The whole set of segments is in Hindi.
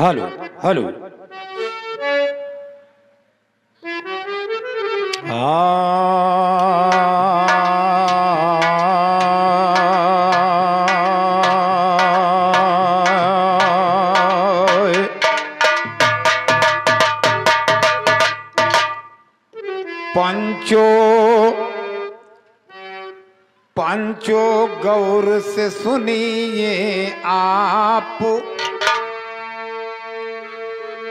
हेलो हेलो पंचो गौर से सुनिए आप,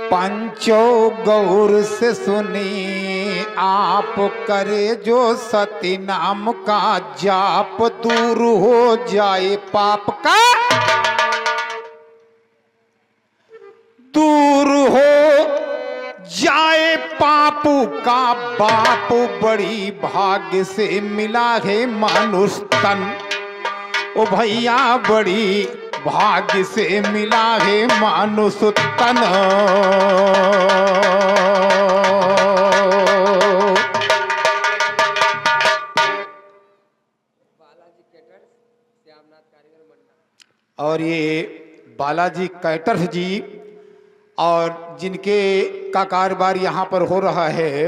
पंचो गौर से सुनिए आप, करे जो सती नाम का जाप, दूर हो जाए पाप का, दूर हो जाए पापू का बाप, बड़ी भाग्य से मिला है मानुष तन। ओ भैया बड़ी भाग्य से मिला है मानुष तन। और ये बालाजी कैटर्स जी और जिनके का कारोबार यहाँ पर हो रहा है,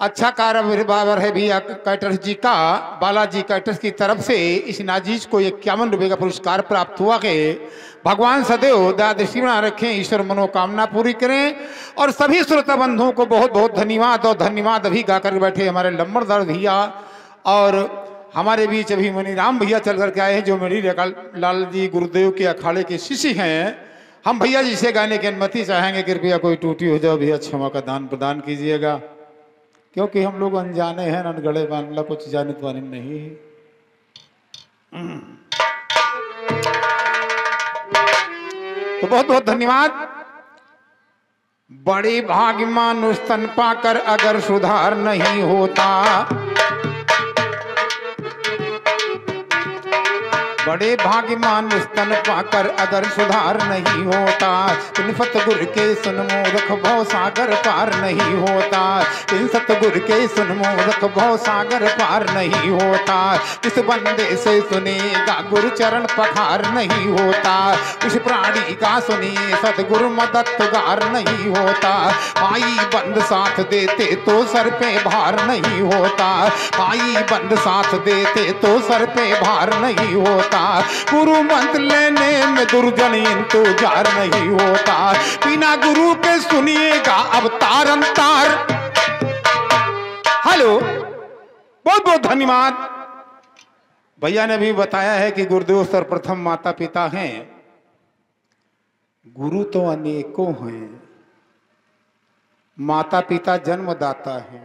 अच्छा कारोबार है भैया कैटर्स जी का। बालाजी कैटर्स की तरफ से इस नाजीज को 51 रुपये का पुरस्कार प्राप्त हुआ है। भगवान सदैव दया दृष्टि बना रखें, ईश्वर मनोकामना पूरी करें। और सभी श्रोता बंधुओं को बहुत बहुत धन्यवाद। और धन्यवाद अभी गाकर बैठे हमारे लंबरदार भैया, और हमारे बीच अभी मनीराम भैया चल करके आए हैं, जो मणि लाल जी गुरुदेव के अखाड़े के शिष्य हैं। हम भैया जी से गाने की अनुमति चाहेंगे, कृपया कोई टूटी हो जाओ भैया क्षमा का दान प्रदान कीजिएगा, क्योंकि हम लोग अनजाने हैं, अनगढ़े मामला कुछ जानित वाले नहीं है। तो बहुत बहुत धन्यवाद। बड़ी भाग्य मानुष तन पाकर अगर सुधार नहीं होता, बड़े भाग्य मानुष तन पाकर अगर सुधार नहीं होता, इन सतगुर के सुन मूर्ख भव सागर पार नहीं होता, इन सतगुर के सुन मूर्ख भव सागर पार नहीं होता। इस बंदे से सुनेगा गुरु चरण पखार नहीं होता, उस प्राणी का सुनिए सतगुरु मददगार नहीं होता। भाई बंद साथ देते तो सर पे भार नहीं होता, भाई बंद साथ देते तो सर पे भार नहीं होता। गुरु मंत्र लेने में दुर्जन इंतजार नहीं होता, बिना गुरु के सुनिएगा अवतार अंतार। हेलो, बहुत बहुत धन्यवाद। भैया ने भी बताया है कि गुरुदेव सर्वप्रथम माता पिता हैं, गुरु तो अनेकों हैं, माता पिता जन्मदाता हैं।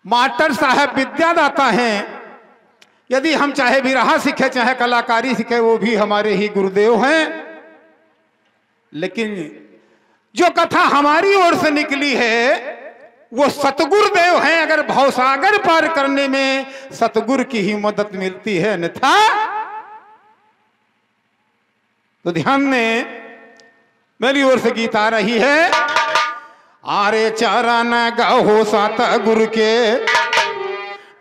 मास्टर साहब विद्यादाता हैं। यदि हम चाहे विरहा सीखे चाहे कलाकारी सीखे, वो भी हमारे ही गुरुदेव हैं। लेकिन जो कथा हमारी ओर से निकली है वो सतगुरुदेव हैं। अगर भवसागर पार करने में सतगुरु की ही मदद मिलती है, अन्यथा तो ध्यान दें, मेरी ओर से गीत आ रही है। आरे चरण गहो सतगुरु के,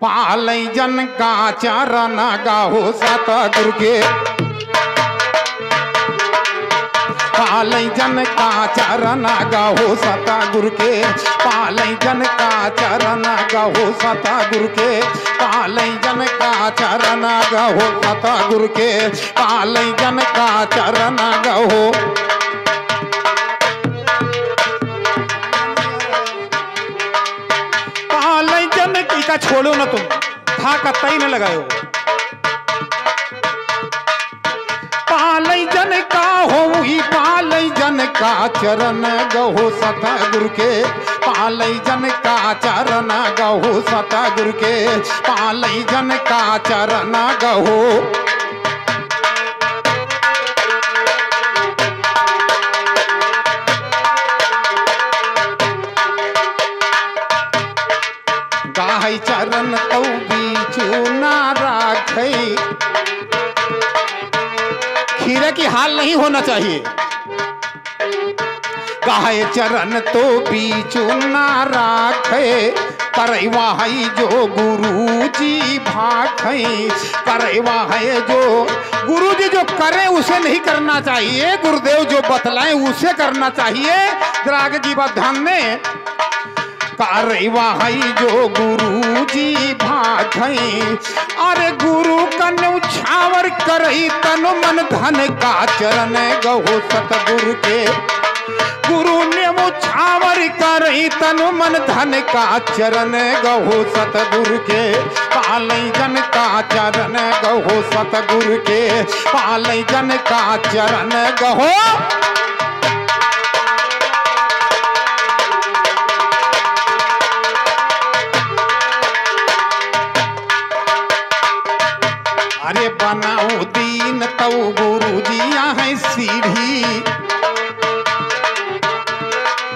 पालई जन का चरण गहो सतगुरु के, पालई जन का चरण गहो सतगुरु के, पालई जन का चरण गहो सतगुरु के, पालई जन का चरण गहो सतगुरु के, पालई जन का चरण गहो। का छोड़ो ना तुम, था कत्ता ही न लगायो। पालई जन का हो ही पालई जन का चरण गहो सतगुरु के, पालई जन का चरण गहो सतगुरु के, पालई जन का चरण गहो। गाय चरण तो बीचू ना राखे, खीरे की हाल नहीं होना चाहिए। गाय चरण तो बीचू ना राखे, करवा है जो गुरु जी भाखई, करवा है जो गुरु जी जो करे उसे नहीं करना चाहिए, गुरुदेव जो बतलाएं उसे करना चाहिए। जरा आगे की बात ध्यान दें। करवा है जो गुरु जी भाखई, अरे गुरु कन्यु छावर करई तन मन धन का चरण गहो सतगुरु के, गुरु ने मुछावर करई तन मन धन का चरण गहो सतगुरु के, पालई जन का चरण गहो सतगुरु के, पालई जन का चरण गहो। अरे बनाओ दीन तव गुरु जी है सीढ़ी,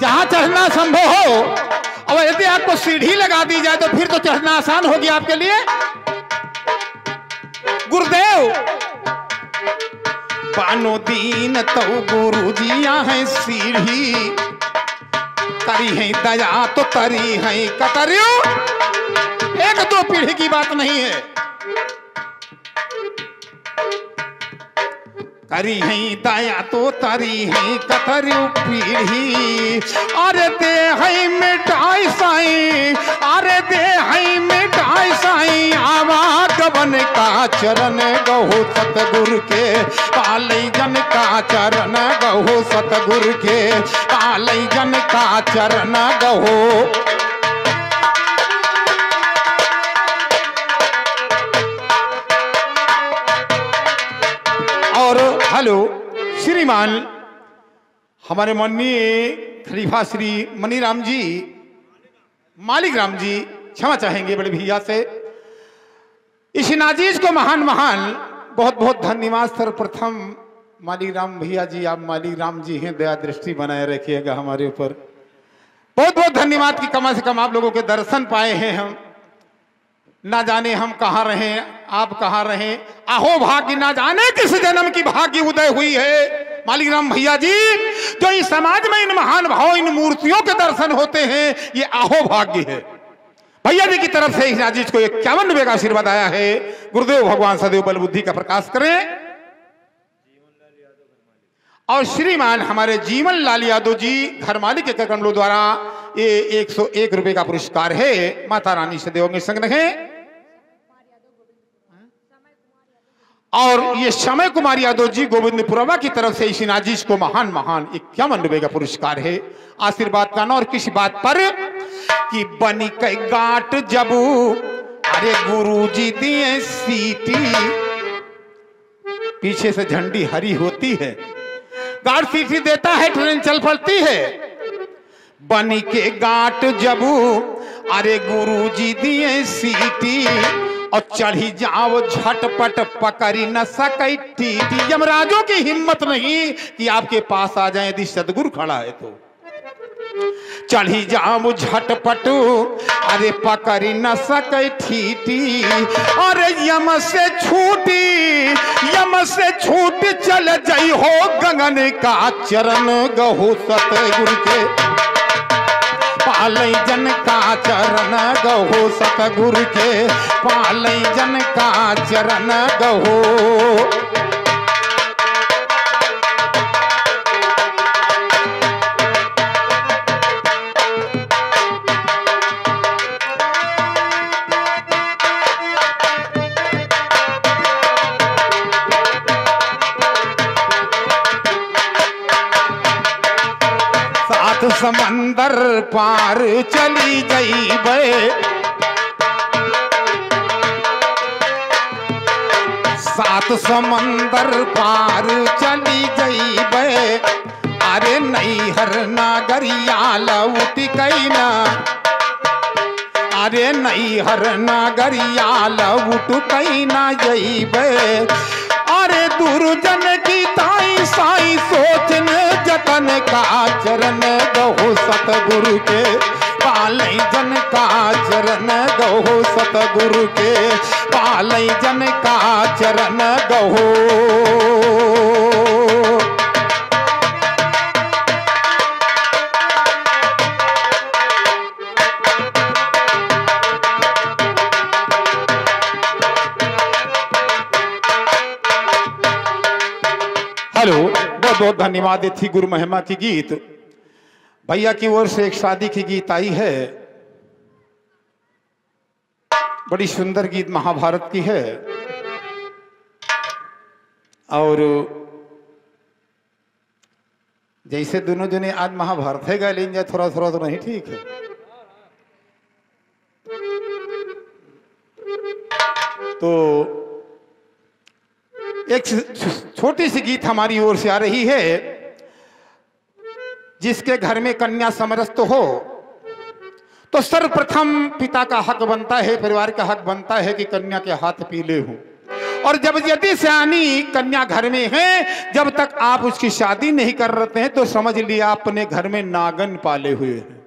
जहां चढ़ना संभव हो। और यदि आपको सीढ़ी लगा दी जाए तो फिर तो चढ़ना आसान होगी आपके लिए। गुरुदेव बानो दीन तो गुरु जिया है सीढ़ी, करी है दया तो तरी है कतरियो। एक दो पीढ़ी की बात नहीं है, करी है दया तो तरी है कतरु पीढ़ी। अरे दे है मिटाई साई, अरे दे है मिटाई साई, आवागमन का चरण गहो सतगुरु के, पालई जन का चरण गहो सतगुरु के, पालई जन का चरण गहो। और हेलो श्रीमान हमारे माननीय खलीफा श्री मनीराम जी, मालिक राम जी, क्षमा चाहेंगे बड़े भैया से। इस नाजीज को महान बहुत बहुत धन्यवाद। सर्वप्रथम मालिक राम भैया जी, आप मालिक राम जी हैं, दया दृष्टि बनाए रखिएगा हमारे ऊपर। बहुत बहुत धन्यवाद कि कम से कम आप लोगों के दर्शन पाए हैं हम। ना जाने हम कहाँ रहे, आप कहाँ रहे, आहो भाग्य ना जाने किस जन्म की भाग्य उदय हुई है। मालिक राम भैया जी, जो इस समाज में इन महान भाव, इन मूर्तियों के दर्शन होते हैं, ये आहो भाग्य है। भैया जी की तरफ से इस नाजीज को 51 रुपए का आशीर्वाद आया है। गुरुदेव भगवान सदैव बल बुद्धि का प्रकाश करें। और श्रीमान हमारे जीवन लाल यादव जी घर मालिक के कमलों द्वारा ये 101 रुपए का पुरस्कार है। माता रानी सदैव में संग रखें। और ये समय कुमार यादव जी गोविंदपुरवा की तरफ से इस नाजीज को महान 51 रुपए का पुरस्कार है। आशीर्वाद का ना और किसी बात पर कि बनी कई गांठ जबू, अरे गुरु जी दिए सीटी, पीछे से झंडी हरी होती है, गार्ड सीटी देता है, ट्रेन चल पड़ती है। बनी के गांठ जबू, अरे गुरु जी दिए सीटी, और चढ़ी जाओ झटपट पकड़ी न सकै टीटी। यमराजों की हिम्मत नहीं कि आपके पास आ जाए यदि सदगुरु खड़ा है तो। चढ़ी जाओ झटपट, अरे पकड़ी न सकै ठीटी, अरे यम से छूट चल जाई हो गगन का चरण गहो सतगुरु के, पालई जन का चरण गहो सतगुरु के, पालई जन का चरण गहो। समंदर पार चली जइबे, सात समंदर पार चली जइबे, अरे नैहर नागरिया लौट कैना, अरे नैहर नागरिया लौट कैना जइबे, अरे दुर्जन की ताई साई सोचन जतन का चरण गहो सतगुरु के, पालई जन का चरण गहो सतगुरु के, पालई जन का चरण गहो। बहुत बहुत धन्यवाद थी गुरु महिमा की गीत भैया की ओर से एक शादी की गीत आई है, बड़ी सुंदर गीत महाभारत की है। और जैसे दोनों जने आज महाभारत है गा लेंगे, थोड़ा थोड़ा तो नहीं ठीक है। तो एक छोटी सी गीत हमारी ओर से आ रही है। जिसके घर में कन्या समरस्त हो तो सर्वप्रथम पिता का हक बनता है, परिवार का हक बनता है कि कन्या के हाथ पीले हों। और जब यदि सयानी कन्या घर में है, जब तक आप उसकी शादी नहीं कर रहे हैं तो समझ लिया अपने घर में नागन पाले हुए हैं।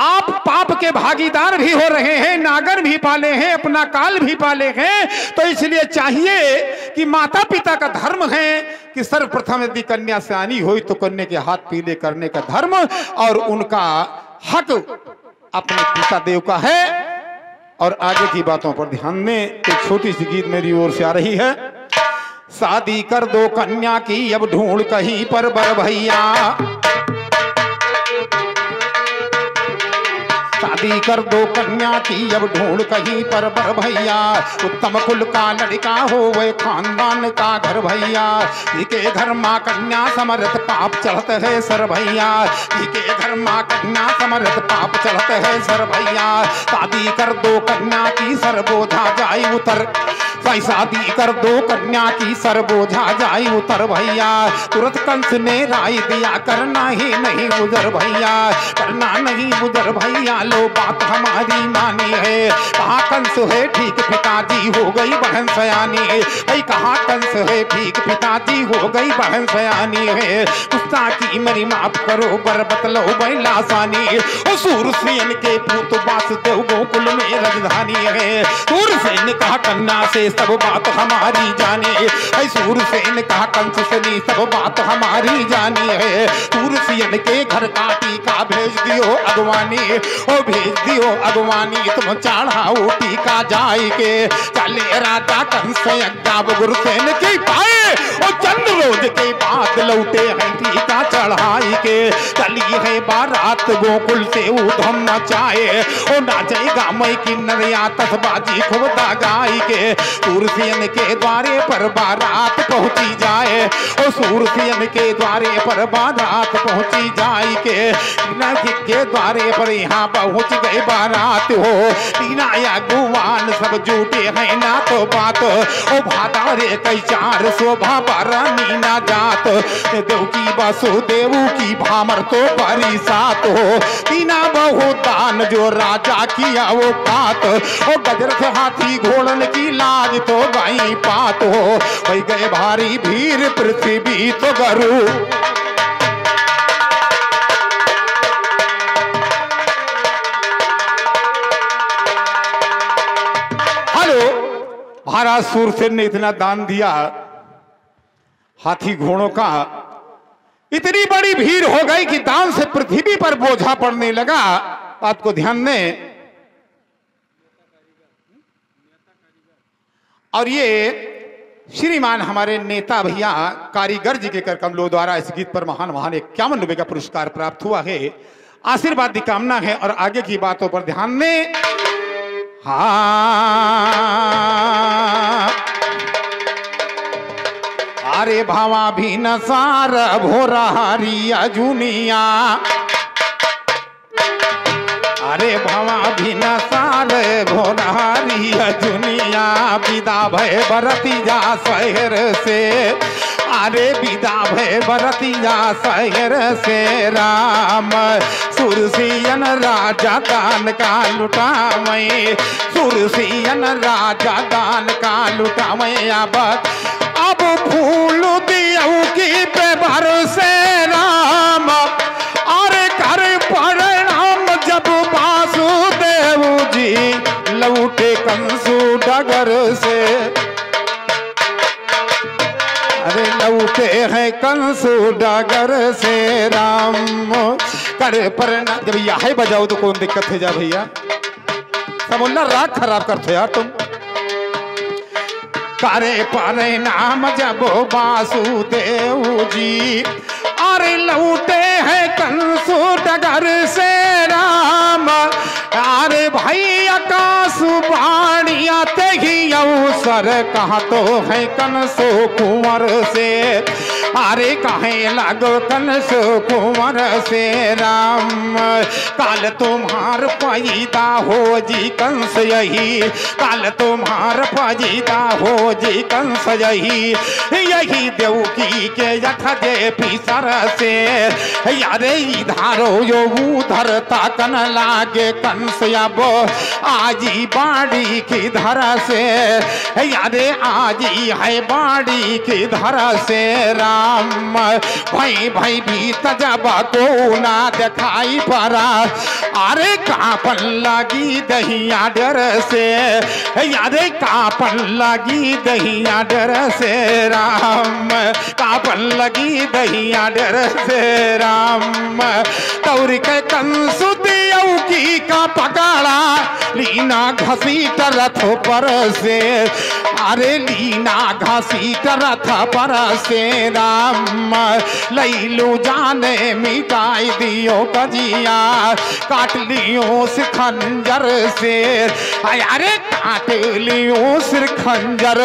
आप पाप के भागीदार भी हो रहे हैं, नागर भी पाले हैं, अपना काल भी पाले हैं। तो इसलिए चाहिए कि माता पिता का धर्म है कि सर्वप्रथम यदि कन्या सयानी हुई तो कन्या के हाथ पीले करने का धर्म और उनका हक अपने पिता देव का है। और आगे की बातों पर ध्यान दें। एक छोटी सी गीत मेरी ओर से आ रही है। शादी कर दो कन्या की अब ढूंढ कहीं पर बर भैया, शादी कर दो कन्या की अब ढूंढ कहीं पर बर भैया। उत्तम कुल का लड़का हो वह खानदान का घर भैया। इनके घर माँ कन्या समर्थ पाप चढ़ते है सर भैया, इनके घर माँ कन्या समर्थ पाप चढ़ते है सर भैया। शादी कर दो कन्या की सर बोझा जाई उतर, शादी कर दो कन्या की सर बोझा जाई उतर भैया। तुरंत कंस ने राय दिया करना ही नहीं गुजर भैया, करना नहीं गुजर भैया। लो बात हमारी मानी है, कहाँ कंस है ठीक पिताजी हो गई बहन सयानी है। कहाँ कंस है ठीक पिताजी हो गई बहन सयानी है। गुस्सा की मेरी माफ करो बर बतलो बैलासानी। ओ सूरसेन के पूत वासुदेव गोकुल में राजधानी है। सूरसेन कहा कन्या से सब बात हमारी जाने, सूरसेन कहा कंस से नहीं सब बात हमारी जानी है। सूरसेन के घर का टीका भेज दियो अगवानी, ओ भेज दियो अगवानी तुम चढ़ाओ टीका जाई के। चले राजा कंस अज्ञाब गुरुसेन की पाए, और चंद रोज के बाद लौटे हैं टीका चढ़ाई के। चली है बारात गोकुल से उधम मचाए, ओ नाचेगा मैं किन्नरिया तसबाजी खूब दागाई के। सूरसेन के द्वारे पर बारात पहुंची जाए, ओ सूरसेन के द्वारे पर बारात पहुंची जाए के। के द्वारे पर यहाँ पहुंच गए बारात हो। टीना या गुवान सब जुटे हैं ना तो बात, ओ भादारे कई चार शोभा बारा मीना जात। देव की वासुदेव की भामर तो बड़ी सात हो। टीना बहु दान जो राजा किया वो बात, ओ गजरथ हाथी घोड़न की लाज तो गई पात हो। वही गए भारी भीड़ पृथ्वी तो गरु, महाराज सूरसेन ने इतना दान दिया हाथी घोड़ों का, इतनी बड़ी भीड़ हो गई कि दान से पृथ्वी पर बोझा पड़ने लगा। बात को ध्यान दें। और ये श्रीमान हमारे नेता भैया कारीगर जी के कर कमलों द्वारा इस गीत पर महान महान 51 रुपए का पुरस्कार प्राप्त हुआ है। आशीर्वाद की कामना है और आगे की बातों पर ध्यान दें। अरे भावा भी नसार भोरा हरिया जुनिया, अरे भावा भी नसार भोरा हरिया जुनिया। विदा भय बरतिया शहर से, अरे विदा भय बरतिया शहर से। राम सुरसियन राजा दान का लुटावे, सुरसियन राजा दान का लुटावे। अब फूल दियो की पे भरोसे राम, अरे कर परिणाम जब वासुदेव जी लौटे कंसु डगर से। अरे लौटे हैं कंसु डगर से राम कर परिणाम। जब यह बजाओ तो कौन दिक्कत है जा भैया, समोल्ला राग खराब करते यार तुम। करे परिणाम जब वासुदेव जी अरे लौटे हैं कंसु डगर से राम। अरे भाई आकाश वाणी आते ही अवसर कहा तो है कंसु कुंवर से। अरे कहे लगो कंसु कुंवर से राम। काल तुम्हार पैदा हो जी कंस यही, काल तुम्हार पैदा हो जी कंस यही। यही देवकी के यथ जे पिसर से। यारे इधारो यो उधर ताकन लागे कंस अब आजी बाड़ी की धर से। यारे आजी है बाड़ी की धर से राम। भाई भाई भी तजब को ना दिखाई पड़ा। अरे कापन लगी दहिया डर से। यारे कापन लगी दहिया डर से राम। कापन लगी दहिया डर से राम। तौर के कंसु देव की का पकड़ा लीना घसीट रथ पर से। अरे लीना घसीट रथ पर से राम। लैलू जाने मिटाई दियो कजिया काट लियो सिर खंजर से। अरे काट लियो सिर खंजर।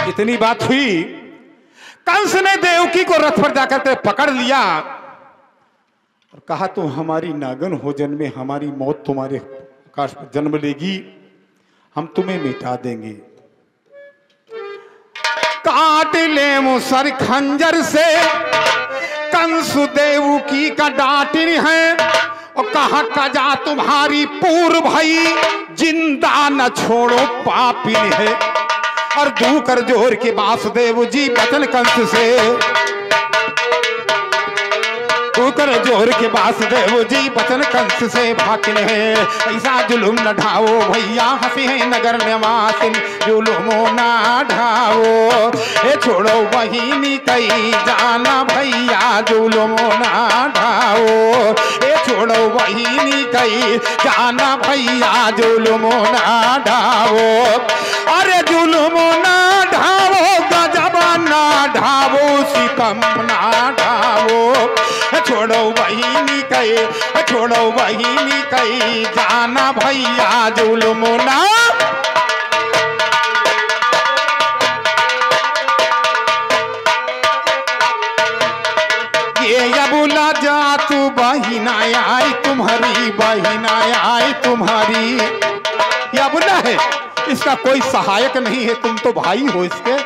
इतनी बात हुई, कंस ने देवकी को रथ पर जाकर के पकड़ लिया और कहा तुम हमारी नागन हो जन्मे, हमारी मौत तुम्हारे आकाश पर जन्म लेगी, हम तुम्हें मिटा देंगे। काट ले मुसर खंजर से कंस देवकी का डांटिन है और कहा कजा तुम्हारी पूर्व भाई जिंदा न छोड़ो पापिन है। और दू कर जोर के वासुदेव जी बचन कंस से। कर जोर के वासुदेव जी बचन कंस से भाकिन है। ऐसा जुलुम न ढाओ भैया हंसी है नगर निवासिन जुलुमो ना ढाओ। ए छोड़ो बहिनी कई जाना भैया जुलुमो ना ढाओ। ए छोड़ो बहिनी कई जाना भैया जुलुमो ना ढाओ। अरे जुलुमो ना ढाओ गजब ना ढाओ सितम ना ढाओ। छोड़ो बहिनी कई, छोड़ो बहिनी कई जाना भैया जुल्म ना। ये अबुला जा तू बहिना आई तुम्हारी, बहिना आई तुम्हारी। ये अबुला है, इसका कोई सहायक नहीं है, तुम तो भाई हो इसके।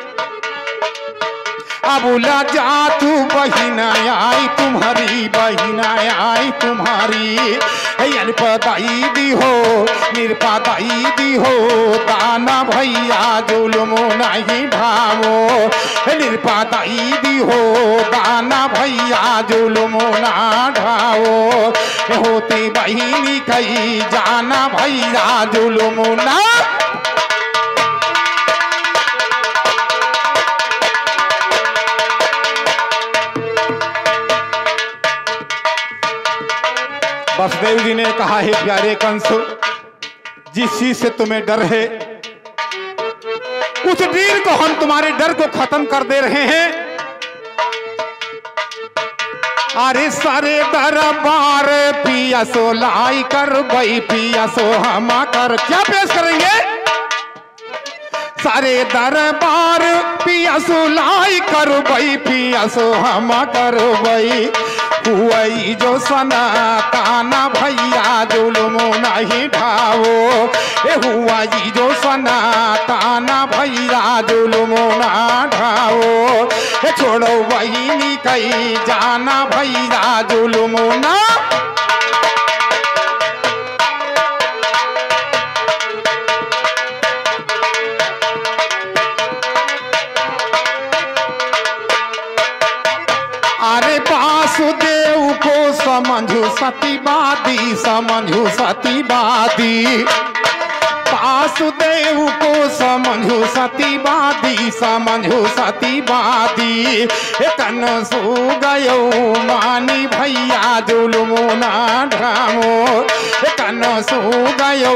अबुला जा तू बहिना आई तुम्हारी, बहिना आई तुम्हारी। निरपदाई दी हो, निरपदाई दी हो दाना भैया जुल्म नहीं ढावो। निरपदाई दी हो दाना भैया जुल्म ना ढावो। होती बहिनी कई जाना भैया जुल्म ना। वसुदेव जी ने कहा है प्यारे कंस, जिस चीज से तुम्हें डर है उस डर को हम तुम्हारे डर को खत्म कर दे रहे हैं। अरे सारे दरबार पिया सो लाई कर भाई पिया सो हम कर। क्या पेश करेंगे? सारे दरबार पिया सो लाई कर भाई पिया सो हम कर भाई। हुई जो सनाताना भैया जुल्म नहीं ढाओ। ए हुआ जो सनाताना भैया जुल्म ना ढाओ। ए छोड़ो बहिनी कई जाना भैया जुल्म ना। अरे वासुदेव को समझू सतीवादी, समझू सतीवादी। वासुदेव को समझो सतीवादी, समझो सतीवादी। कनसु गयो मानी भैया जुल्म ना ढामो, कनसु गयो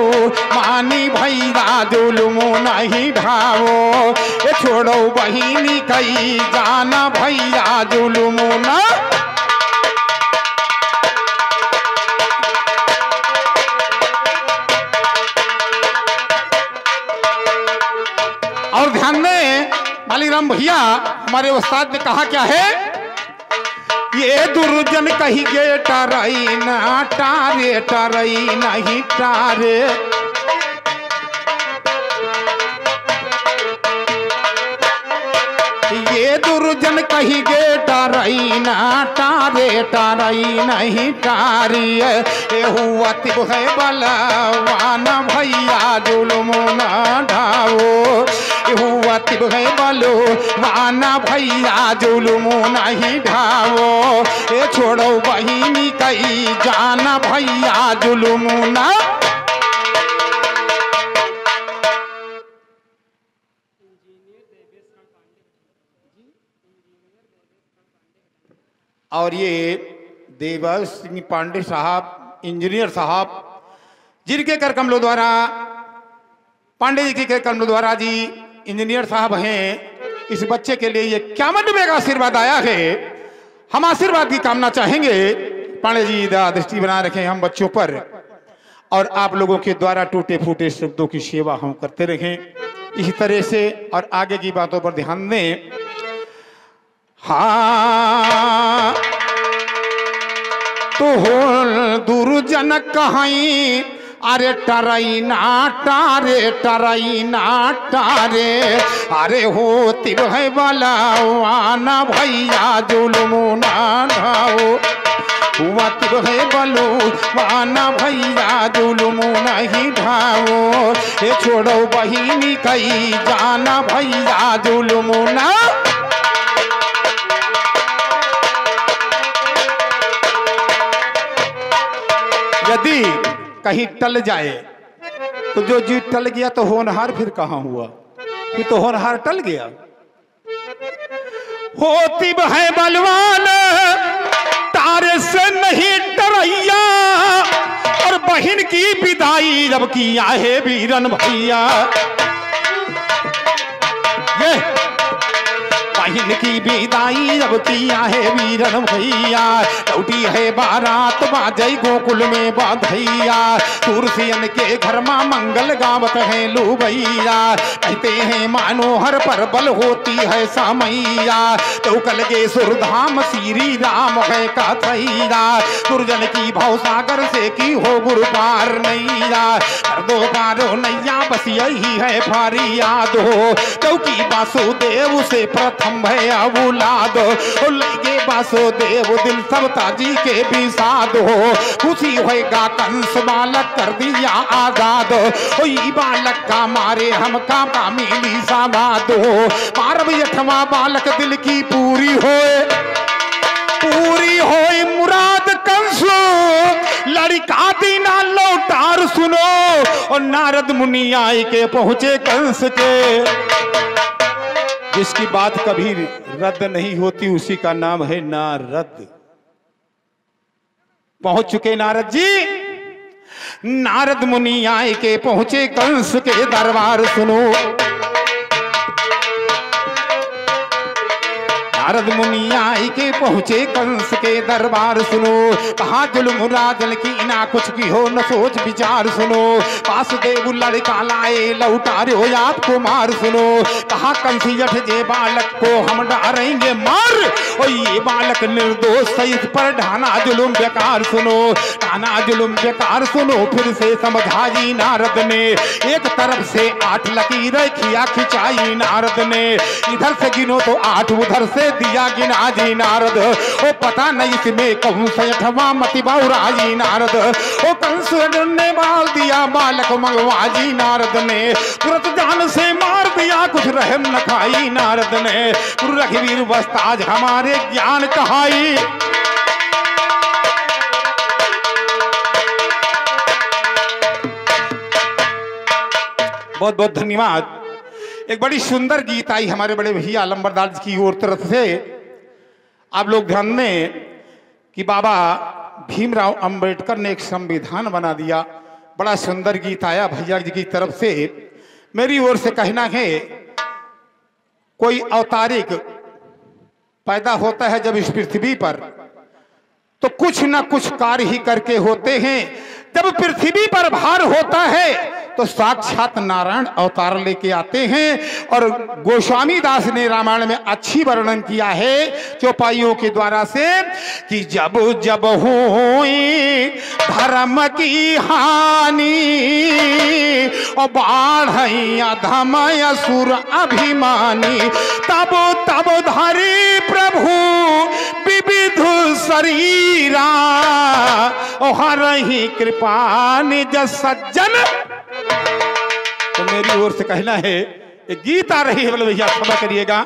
मानी भैया जुल्म नहीं ढावो। छोड़ो बहिनी कई जाना भैया जुल्म ना। और ध्यान दें मालीराम भैया, हमारे उस्ताद ने कहा क्या है, ये दुर्जन कही गे टरई ना टारे, टरई नहीं टारे। ये दुर्जन कही गे टरई ना टारे, टरई नहीं टारी। ये हुआ तिब है बलवान भैया जुल्म ना ढाओ, हुआ तिब है बलो वाना भैया जुल्म नहीं ढाओ। ये छोड़ो बहिनी कई जाना भैया जुल्म ना। और ये देवस सिंह पांडे साहब, इंजीनियर साहब, जिनके कर कमलों द्वारा, पांडे जी के कर कमलों द्वारा जी इंजीनियर साहब हैं, इस बच्चे के लिए ये क्या रुपए का आशीर्वाद आया है। हम आशीर्वाद की कामना चाहेंगे, पांडे जी दृष्टि बना रखें हम बच्चों पर, और आप लोगों के द्वारा टूटे फूटे शब्दों की सेवा हम करते रहें इसी तरह से, और आगे की बातों पर ध्यान दें। हाँ तो हो दुर्जन कहीं, अरे टरई ना टारे, टरई ना टारे। अरे होती है बलवाना भैया जुल्म ना ढाओ, हुआ तिब है बलवाना भैया जुल्म नहीं ढाओ। ये छोड़ो बहिनी कई जाना भैया जुल्म ना। यदि कहीं टल जाए तो जो जी टल गया तो होनहार फिर कहां हुआ, फिर तो होनहार टल गया। होती है बलवान तारे से नहीं डरैया, और बहन की विदाई जब किया है वीरन भैया। ये बहन की विदाई जब किया है वीरन भैया, लौटी है बारात बाजई गोकुल में बाधैया। तुरसियन के घर में मंगल गावत है लो भैया, कहते हैं मानोहर पर बल होती है सामैया। तो कल के सुरधाम श्री राम है कथैया, दुर्जन की भव सागर से की हो गुरु पार नैया। कर दो पारो नैया बस यही है फरियाद हो, क्योंकि वासुदेव से प्रथम भैया औलाद। लगे वासुदेव दिल सबता जी के विषाद हो, खुशी होएगा कंस बालक कर दिया आजाद। बालक का मारे हम का मिली साबाद हो, मारब यठवा बालक दिल की पूरी होए, पूरी होए मुराद कंस। लड़का दीना लौटार सुनो, और नारद मुनि आए के पहुंचे कंस के। जिसकी बात कभी रद्द नहीं होती उसी का नाम है नारद। पहुंच चुके नारद जी। नारद मुनि आए के पहुंचे कंस के दरबार सुनो, नारद मुनि आई के पहुंचे कंस के दरबार सुनो। कहा जुल्म राजन की ना कुछ की हो न सोच विचार सुनो, वासुदेव लड़का लाए लौटारे हो आपको मार सुनो। कहा कंस जठ जे बालक को हम डारेंगे मार, और ये बालक निर्दोष है इस पर ढाना जुल्म बेकार सुनो, ढाना जुल्म बेकार सुनो। फिर से समझाई नारद ने, एक तरफ से 8 लकीरें खिया खिंचाई नारद ने। इधर से गिनो तो 8, उधर से दिया गिना जी नारद। ओ पता नहीं इसमें कहूं सठवा मति बाउराजी नारद। ओ कंस ने मार दिया बालक मंगवा जी नारद ने, तुरंत जान से मार दिया कुछ रहम न खाई नारद ने। गुरु रघुवीर वस्ताज हमारे ज्ञान कहाई, बहुत बहुत धन्यवाद। एक बड़ी सुंदर गीत आई हमारे बड़े भैया लंबरदार जी की ओर तरफ से। आप लोग ध्यान दें कि बाबा भीमराव अंबेडकर ने एक संविधान बना दिया। बड़ा सुंदर गीत आया भैया जी की तरफ से। मेरी ओर से कहना है, कोई अवतारिक पैदा होता है जब इस पृथ्वी पर, तो कुछ ना कुछ कार्य ही करके होते हैं। जब पृथ्वी पर भार होता है तो साक्षात नारायण अवतार लेके आते हैं। और गोस्वामी दास ने रामायण में अच्छी वर्णन किया है चौपाइयों के द्वारा से कि जब जब हुई धर्म की हानि और बाढ़ धम असुर अभिमानी, तब तब धरी प्रभु विविध शरीरा हर ही कृपा निज सज्जन। तो मेरी ओर से कहना है, एक गीत आ रही है, बोले भैया क्षमा करिएगा।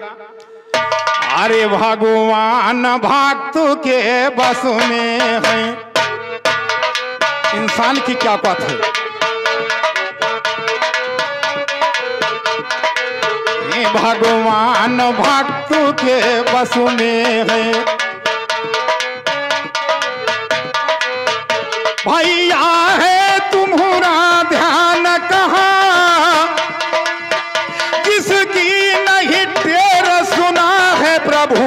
अरे भगवान भक्त के बस में है, इंसान की क्या बात है। भगवान भक्त के बस में है, भैया है तुम्हारा ध्यान कहाँ, जिसकी नहीं टेर सुना है प्रभु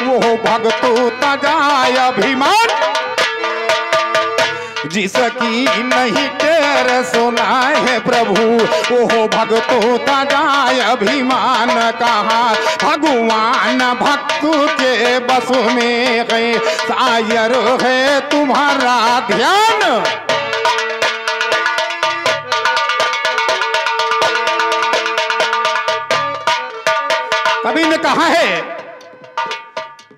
वो भक्तों तजाय अभिमान। जिसकी नहीं टेर सुना है प्रभु वो भक्तों तजाय अभिमान कहाँ। भगवान भक्तों के बस में है, शायर है तुम्हारा ध्यान। कबीर ने कहा है,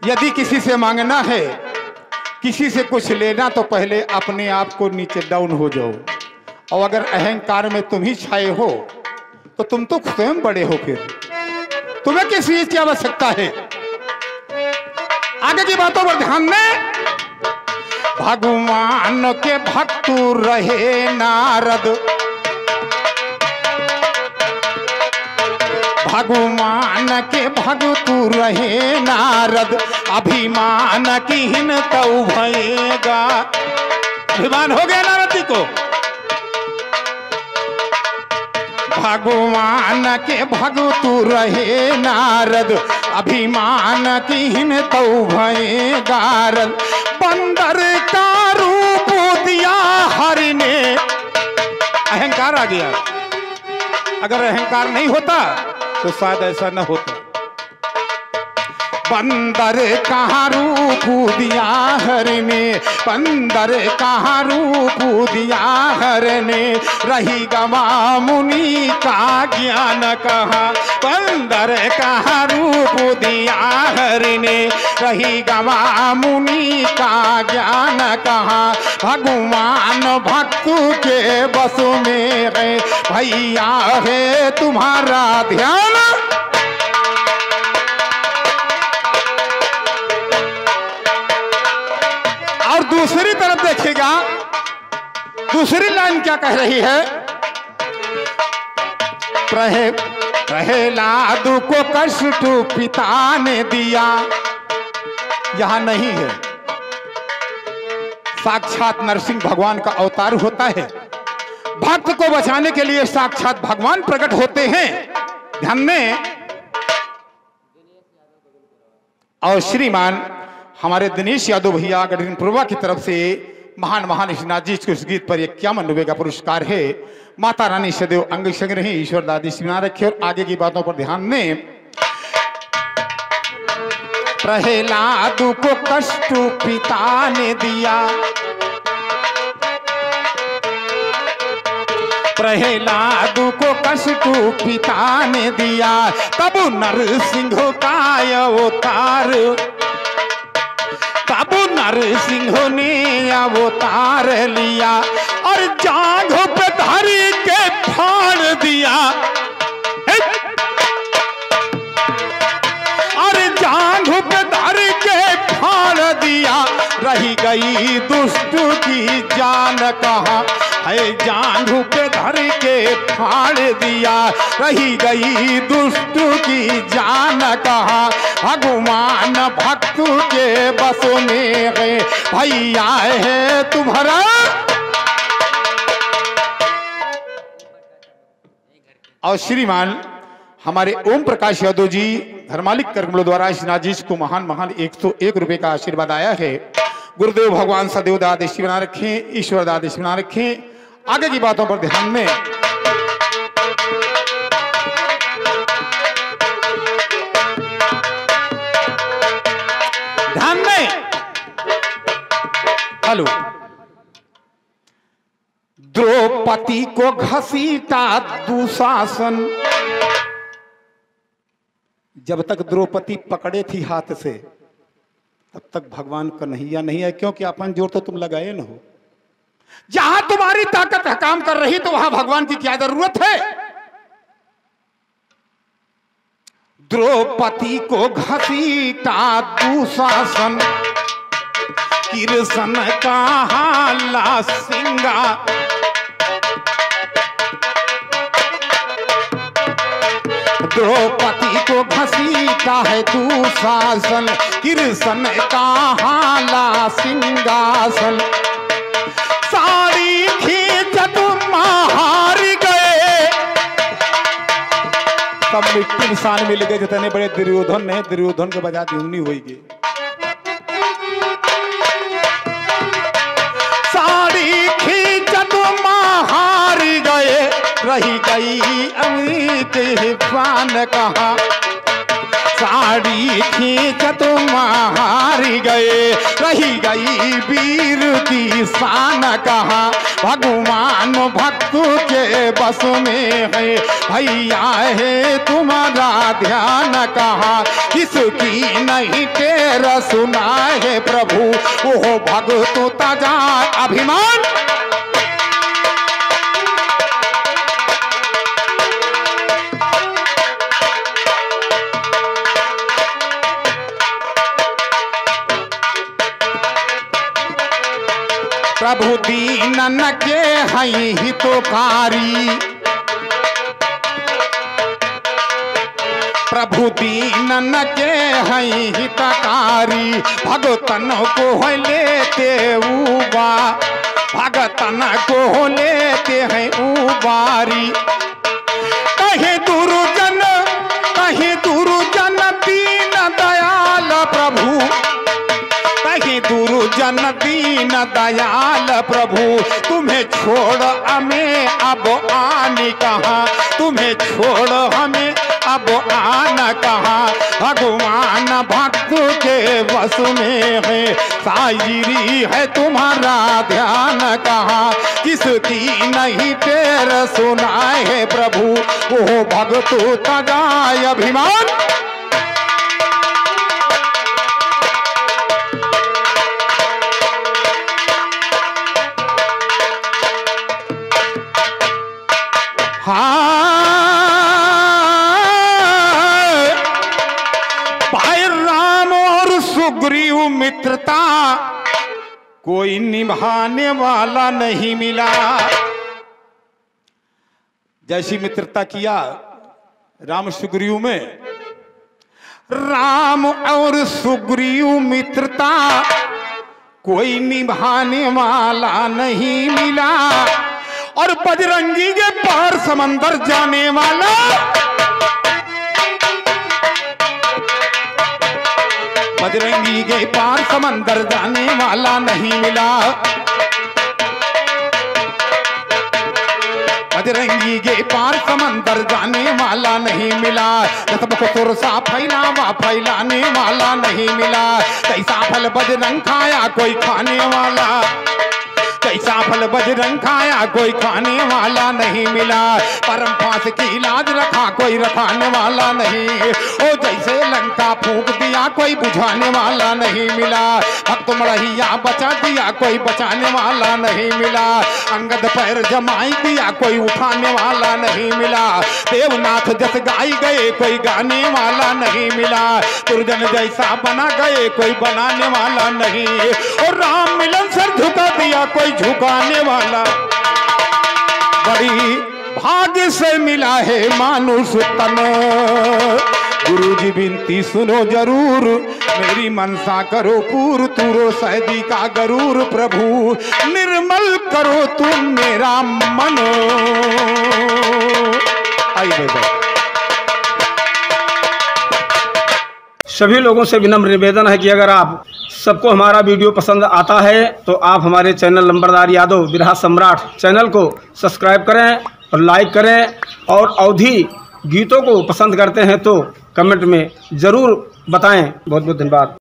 यदि किसी से मांगना है, किसी से कुछ लेना, तो पहले अपने आप को नीचे डाउन हो जाओ। और अगर अहंकार में तुम ही छाए हो तो तुम तो स्वयं बड़े हो, फिर तुम्हें किस चीज की आवश्यकता है। आगे की बातों पर ध्यान दें। भगवान के भक्त रहे नारद, भगवान के भक्त रहे नारद, अभिमान कीन तो भयेगा। अभिमान हो गया नारद जी को। भगवान के भक्त रहे नारद, अभिमान कीन तो भयेगा। बंदर का रूप दिया हरि ने, अहंकार आ गया। अगर अहंकार नहीं होता तो शायद ऐसा न होता। बंदर कहाँ रूप दिया हर ने, बंदर कहाँ रूप दिया हर ने, रही गवा मुनि का ज्ञान कहाँ। बंदर कहाँ रूप दिया हर ने, रही गवा मुनि का ज्ञान कहाँ। भगवान भक्त के बस में है, भैया है तुम्हारा ध्यान। और दूसरी तरफ देखिएगा, दूसरी लाइन क्या कह रही है। प्रहलाद को कष्ट पिता ने दिया, यहां नहीं है। साक्षात नरसिंह भगवान का अवतार होता है। भक्त को बचाने के लिए साक्षात भगवान प्रकट होते हैं। ध्यान दें। और श्रीमान हमारे दिनेश यादव भैया गढ़पुरवा की तरफ से महान महान श्रीनाथ जी को इस गीत पर 51 रुपये का पुरस्कार है। माता रानी सदैव अंग संग रहे, ईश्वर दादी सिना रखे। और आगे की बातों पर ध्यान दें। प्रहलाद को कष्ट पिता ने दिया, प्रहलाद को कष्ट पिता ने दिया, तब नरसिंह का अवतार, तब नरसिंह ने अवतार लिया और जांघ पे धरी के फाड़ दिया। और जांघ पे धर के फाड़ दिया, रही गई दुष्ट की जान कहाँ। है गए जांघू पे धर के फाड़ दिया, रही गई दुष्ट की जान कहा, भगवान भक्त के बस में गए, भैया है तुम्हारा। और श्रीमान हमारे ओम प्रकाश यादव जी धर्मालिक कर्मलों द्वारा इस नाजिश को महान 101 रुपए का आशीर्वाद आया है। गुरुदेव भगवान सदैव दादेशी बना रखें, ईश्वर दादेशी बना रखें। आगे की बातों पर ध्यान में हेलो। द्रौपदी को घसीटा दुशासन, जब तक द्रौपदी पकड़े थी हाथ से तब तक भगवान कन्हैया नहीं है, क्योंकि अपन जोर तो तुम लगाए न हो। जहां तुम्हारी ताकत काम कर रही तो वहां भगवान की क्या जरूरत है। द्रौपदी को घसीटा दुशासन, कृष्ण का हाला सिंगा, द्रौपदी को घसीटा है दुशासन, कृष्ण का हाला सिंहासन, साड़ी खींच तुम हार गए। सब मिट्टी निशान मिल गए, जितने बड़े दुर्योधन ने, दुर्योधन के बजा ध्वनि होगी। साड़ी खींच तुम हार गए, रही गई अमित हिफान कहा, साड़ी खींच तुम हार गए, रही गई वीर की शान कहा, भगवान भक्त के बस में है, भैया है तुम्हारा ध्यान कहा, किसकी नहीं तेरा सुना है प्रभु, ओह भक्त ताजा अभिमान। प्रभु दीनन के हई हितकारी, प्रभु दीनन के हई हितकारी, भगतन को लेते उबा, भगतन को लेते हैं उबारी, कहीं दुर्जन दीन दयाल प्रभु, कहीं दुर्जन दीन दयाल प्रभु, तुम्हें छोड़ हमें अब आने कहाँ, तुम्हें छोड़ हमें अब आना कहाँ, भगवान भक्त के वश में है, सायरी है तुम्हारा ध्यान कहाँ, किसकी नहीं तेरा सुना है प्रभु, वो भक्त तजाय अभिमान। भाई राम और सुग्रीव मित्रता कोई निभाने वाला नहीं मिला। जैसी मित्रता किया राम सुग्रीव में, राम और सुग्रीव मित्रता कोई निभाने वाला नहीं मिला, और बजरंगी के पार समंदर जाने वाला, बजरंगी के पार समंदर जाने वाला नहीं मिला, बजरंगी के पार समंदर जाने वाला नहीं मिला, को तुरसा फैलावा फैलाने वाला नहीं मिला, कैसा फल बजरंग खाया कोई खाने वाला, कैसा फल बजरंग खाया कोई खाने वाला नहीं मिला, परम फांस की लाज रखा कोई रखाने वाला नहीं, ओ जैसे लंका फूंक दिया कोई बुझाने वाला नहीं मिला, भक्त मड़हिया बचा दिया कोई बचाने वाला नहीं मिला, अंगद पैर जमाई दिया कोई उठाने वाला नहीं मिला, देवनाथ जस गाई गए कोई गाने वाला नहीं मिला, दुर्जन जैसा बना गए कोई बनाने वाला नहीं, और राम मिलन सर झुका दिया कोई झुकाने वाला। बड़ी भाग्य से मिला है मानुष तन। गुरुजी विनती सुनो जरूर, मेरी मनसा करो पूर, तूरो सहदी का गरूर, प्रभु निर्मल करो तुम मेरा मन। आइए सभी लोगों से विनम्र निवेदन है कि अगर आप सबको हमारा वीडियो पसंद आता है तो आप हमारे चैनल लंबरदार यादव बिरहा सम्राट चैनल को सब्सक्राइब करें और लाइक करें, और अवधी गीतों को पसंद करते हैं तो कमेंट में ज़रूर बताएं। बहुत बहुत धन्यवाद।